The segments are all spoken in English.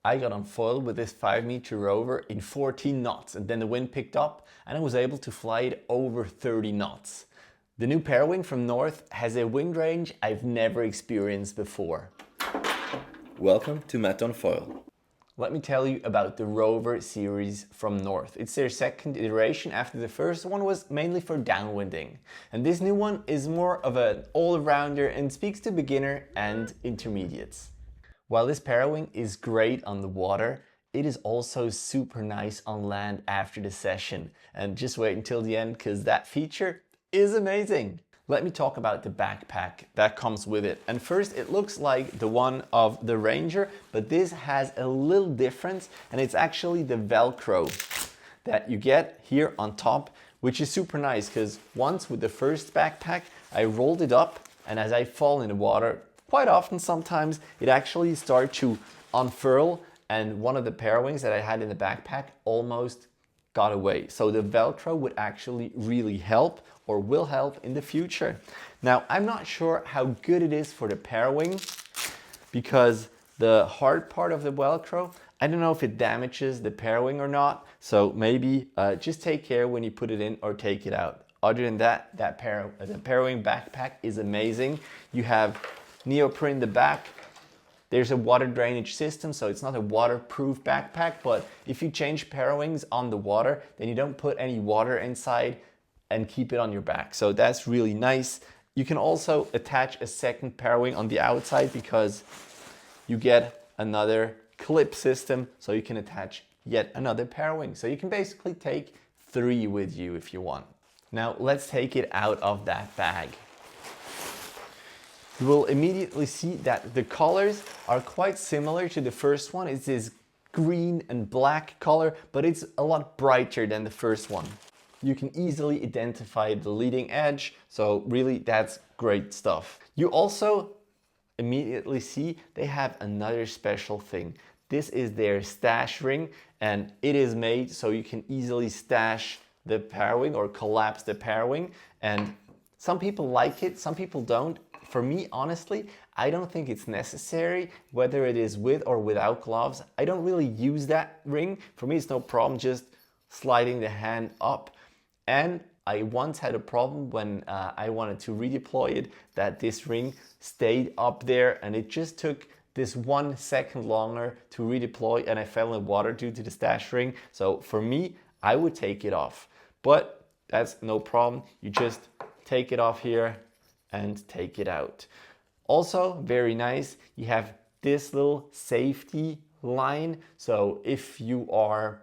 I got on foil with this 5-meter Rover in 14 knots, and then the wind picked up and I was able to fly it over 30 knots. The new Parawing from North has a wind range I've never experienced before. Welcome to Matt on Foil. Let me tell you about the Rover series from North. It's their second iteration after the first one was mainly for downwinding. And this new one is more of an all-rounder and speaks to beginner and intermediates. While this Parawing is great on the water, it is also super nice on land after the session. And just wait until the end because that feature is amazing. Let me talk about the backpack that comes with it. And first, it looks like the one of the Ranger, but this has a little difference, and it's actually the Velcro that you get here on top, which is super nice because once with the first backpack, I rolled it up, and as I fall in the water, quite often sometimes it actually started to unfurl, and one of the Parawings that I had in the backpack almost got away. So the Velcro would actually really help, or will help in the future. Now, I'm not sure how good it is for the Parawing because the hard part of the Velcro, I don't know if it damages the Parawing or not. So maybe just take care when you put it in or take it out. Other than that, the Parawing backpack is amazing. You have neoprene in the back. There's a water drainage system, so it's not a waterproof backpack, but if you change Parawings on the water, then you don't put any water inside and keep it on your back. So that's really nice. You can also attach a second Parawing on the outside because you get another clip system, so you can attach yet another Parawing. So you can basically take 3 with you if you want. Now let's take it out of that bag. You will immediately see that the colors are quite similar to the first one. It's this green and black color, but it's a lot brighter than the first one. You can easily identify the leading edge, so really that's great stuff. You also immediately see they have another special thing. This is their stash ring, and it is made so you can easily stash the Parawing or collapse the Parawing, and some people like it, some people don't. For me, honestly, I don't think it's necessary, whether it is with or without gloves. I don't really use that ring. For me, it's no problem just sliding the hand up. And I once had a problem when I wanted to redeploy it, that this ring stayed up there and it just took this 1 second longer to redeploy, and I fell in water due to the stash ring. So for me, I would take it off, but that's no problem. You just take it off here and take it out. Also very nice, you have this little safety line. So if you are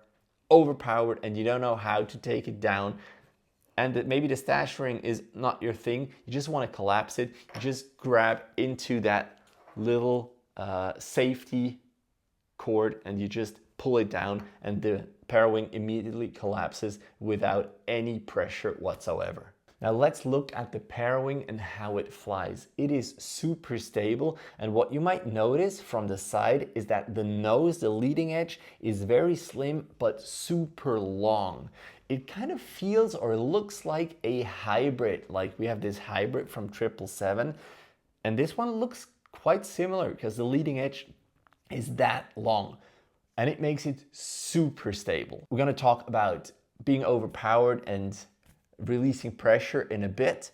overpowered and you don't know how to take it down, and that maybe the stash ring is not your thing, you just want to collapse it, you just grab into that little safety cord and you just pull it down, and the Parawing immediately collapses without any pressure whatsoever. Now let's look at the Parawing and how it flies. It is super stable, and what you might notice from the side is that the nose, the leading edge, is very slim but super long. It kind of feels or looks like a hybrid, like we have this hybrid from 777, and this one looks quite similar because the leading edge is that long, and it makes it super stable. We're going to talk about being overpowered and releasing pressure in a bit,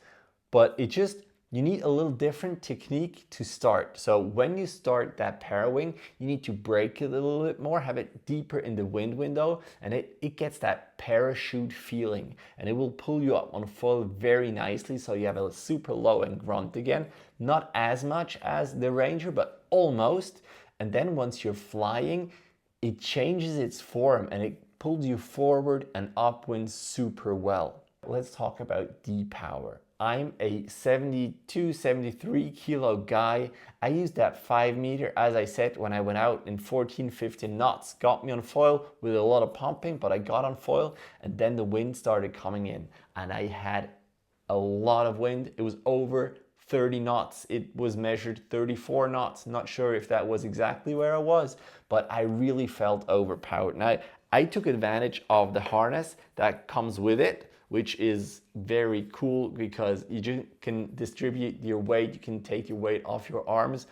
but you need a little different technique to start. So when you start that Parawing, you need to brake it a little bit more, have it deeper in the wind window, and it gets that parachute feeling, and it will pull you up on foil very nicely, so you have a super low and grunt again. Not as much as the Ranger, but almost. And then once you're flying, it changes its form and it pulls you forward and upwind super well. Let's talk about depower. I'm a 72, 73 kilo guy. I used that 5 meter, as I said, when I went out in 14, 15 knots. Got me on foil with a lot of pumping, but I got on foil, and then the wind started coming in and I had a lot of wind. It was over 30 knots. It was measured 34 knots. Not sure if that was exactly where I was, but I really felt overpowered. Now, I took advantage of the harness that comes with it, which is very cool because you can distribute your weight, you can take your weight off your arms.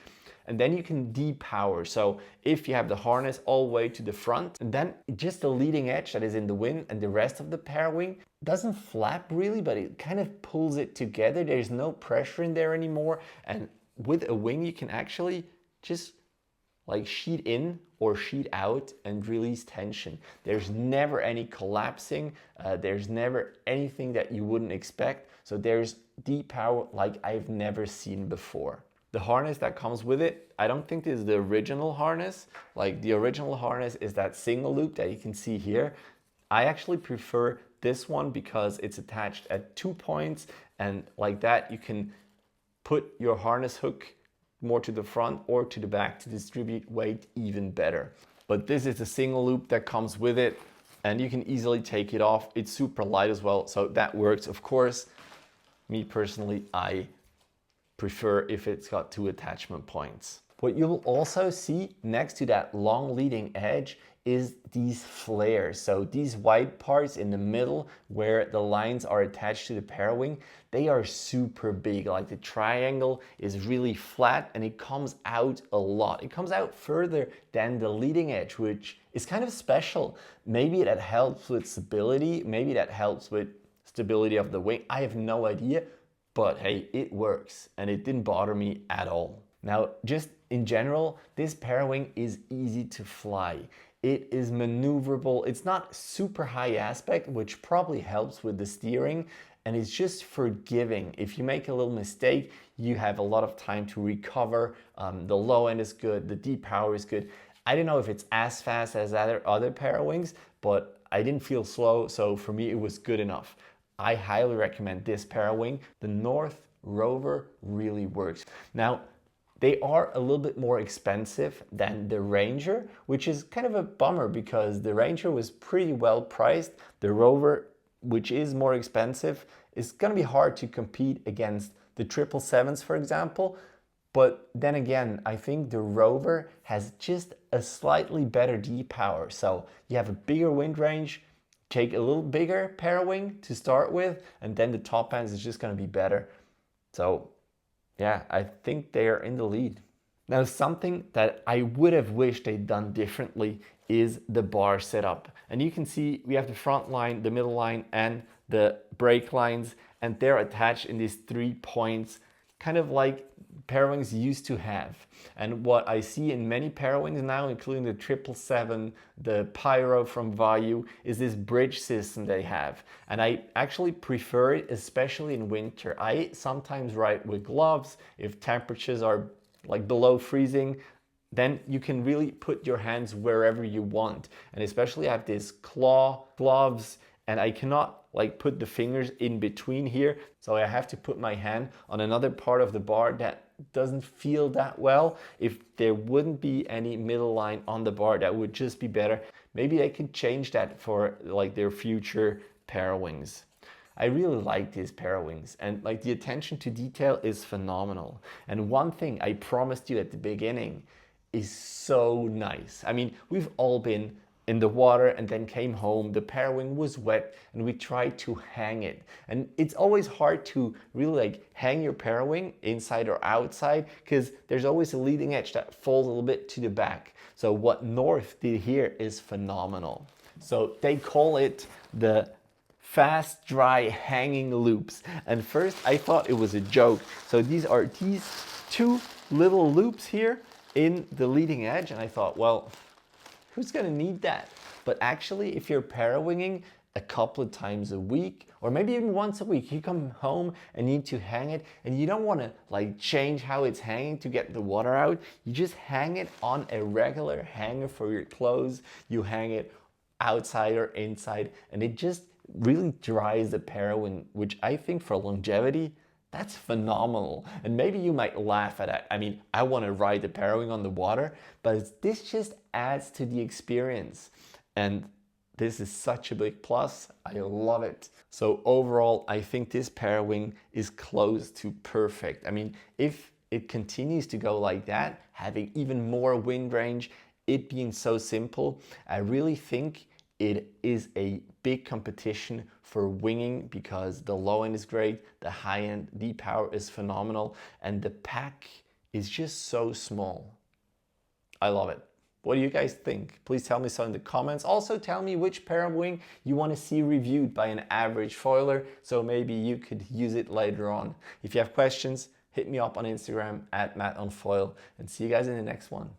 and then you can depower. So if you have the harness all the way to the front, and then just the leading edge that is in the wind and the rest of the parawing doesn't flap really, but it kind of pulls it together. There's no pressure in there anymore. And with a wing, you can actually just like sheet in or sheet out and release tension. There's never any collapsing. There's never anything that you wouldn't expect. So there's depower like I've never seen before. The harness that comes with it, I don't think this is the original harness. Like the original harness is that single loop that you can see here. I actually prefer this one because it's attached at 2 points, and like that you can put your harness hook more to the front or to the back to distribute weight even better. But this is a single loop that comes with it, and you can easily take it off. It's super light as well, so that works. Of course, me personally, I prefer if it's got 2 attachment points. What you'll also see next to that long leading edge is these flares. So these white parts in the middle where the lines are attached to the parawing, they are super big. Like the triangle is really flat and it comes out a lot. It comes out further than the leading edge, which is kind of special. Maybe that helps with stability. Maybe that helps with stability of the wing. I have no idea, but hey, it works and it didn't bother me at all. Now, just in general, this parawing is easy to fly. It is maneuverable. It's not super high aspect, which probably helps with the steering, and it's just forgiving. If you make a little mistake, you have a lot of time to recover. The low end is good, the depower is good. I don't know if it's as fast as other parawings, but I didn't feel slow, so for me it was good enough. I highly recommend this parawing. The North Rover really works. Now, they are a little bit more expensive than the Ranger, which is kind of a bummer because the Ranger was pretty well priced. The Rover, which is more expensive, is going to be hard to compete against the 777s, for example. But then again, I think the Rover has just a slightly better depower. So you have a bigger wind range, take a little bigger parawing to start with, and then the top ends is just going to be better. So yeah, I think they are in the lead. Now, something that I would have wished they'd done differently is the bar setup. And you can see we have the front line, the middle line, and the brake lines, and they're attached in these 3 points, kind of like Parawings used to have. And what I see in many Parawings now, including the 777, the Pyro from Vayu, is this bridge system they have. And I actually prefer it, especially in winter. I sometimes ride with gloves. If temperatures are like below freezing, then you can really put your hands wherever you want. And especially I have these claw gloves, and I cannot like put the fingers in between here. So I have to put my hand on another part of the bar that doesn't feel that well. If there wouldn't be any middle line on the bar, that would just be better. Maybe they could change that for like their future Parawings. I really like these Parawings, and like the attention to detail is phenomenal. And one thing I promised you at the beginning is so nice. I mean, we've all been in the water and then came home, the Parawing was wet and we tried to hang it. And it's always hard to really like hang your Parawing inside or outside because there's always a leading edge that falls a little bit to the back. So what North did here is phenomenal. So they call it the fast dry hanging loops. And first I thought it was a joke. So these are these 2 little loops here in the leading edge, and I thought, well, who's going to need that? But actually, if you're parawinging a couple of times a week, or maybe even once a week, you come home and need to hang it, and you don't want to like change how it's hanging to get the water out. You just hang it on a regular hanger for your clothes. You hang it outside or inside, and it just really dries the parawing, which I think for longevity, that's phenomenal. And maybe you might laugh at that. I mean, I want to ride the parawing on the water, but this just adds to the experience. And this is such a big plus. I love it. So overall, I think this parawing is close to perfect. I mean, if it continues to go like that, having even more wind range, it being so simple, I really think it is a big competition for winging because the low end is great, the high end depower is phenomenal, and the pack is just so small. I love it. What do you guys think? Please tell me so in the comments. Also tell me which parawing you want to see reviewed by an average foiler, so maybe you could use it later on. If you have questions, hit me up on Instagram @MattOnFoil, and see you guys in the next one.